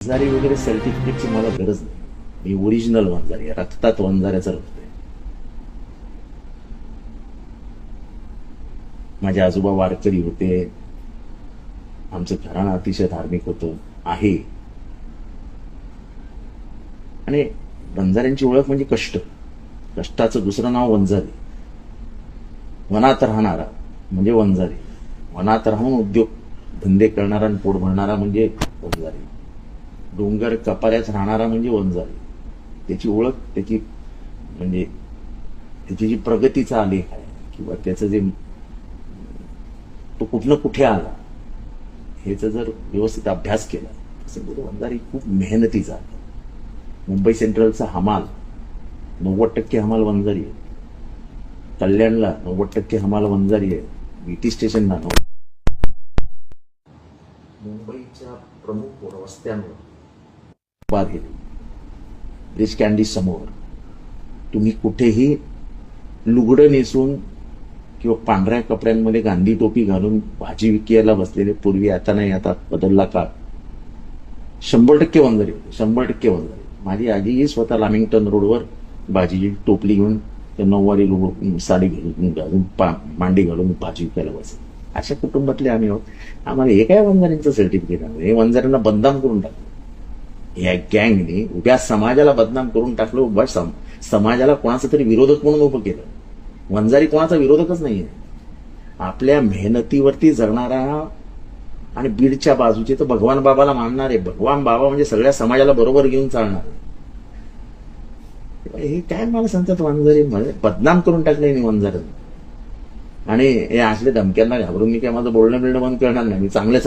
वंजारी वगैरे सर्टिफिकेटची मला गरज नाही. मी ओरिजिनल वंजारी आहे, रक्तात वंजाऱ्याचं रक्त आहे. माझे आजोबा वारकरी होते, आमचं घराणं अतिशय धार्मिक होतं आहे. आणि वंजाऱ्यांची ओळख म्हणजे कष्ट, कष्टाचं दुसरं नाव वंजारी. वनात राहणारा म्हणजे वंजारी, वनात राहून उद्योग धंदे करणारा आणि पोट भरणारा म्हणजे वंजारी. डोंगर कपाऱ्यात राहणारा म्हणजे वंजारी. त्याची ओळख, त्याची म्हणजे त्याची जी प्रगतीचा आलेख आहे किंवा त्याचं जे तो कुठनं कुठे आला ह्याचा जर व्यवस्थित अभ्यास केला तर वंजारी खूप मेहनतीचा आहे. मुंबई सेंट्रलचा हमाल 90% हमाल वंजारी आहे. कल्याणला 90% हमाल वंजारी आहे. बीटी स्टेशनला मुंबईच्या प्रमुख रस्त्यांवर ब्रिज कॅन्डी समोर तुम्ही कुठेही लुगडं नेसून किंवा पांढऱ्या कपड्यांमध्ये गांधी टोपी घालून भाजी विकायला बसलेले, पूर्वी आता नाही, आता बदलला काळ, 100% वंजारी होते. 100% वंजारी. माझी आजीही स्वतः लामिंग्टन रोडवर भाजीची टोपली घेऊन, नऊवारी साडी घालून मांडी घालून भाजी विकायला बसे. अशा कुटुंबातले आम्ही आहोत. आम्हाला हे काय वंजारींचं सर्टिफिकेट आहे? हे वंजाऱ्यांना बदनाम करून टाकलं या गँगने. उभ्या समाजाला बदनाम करून टाकलं. उभ्या समाजाला कोणाचा तरी विरोधक म्हणून उभं केलं. वंजारी कोणाचा विरोधकच नाहीये. आपल्या मेहनतीवरती जगणारा आणि बीडच्या बाजूचे तर भगवान बाबाला मानणारे. भगवान बाबा म्हणजे सगळ्या समाजाला बरोबर घेऊन चालणार. हे काय मला सांगतात वंजारी बदनाम करून टाकले वंजाऱ्यांना. आणि हे असले धमक्यांना घाबरून मी काय माझं बोलणं बिलणं बंद करणार नाही. मी चांगल्या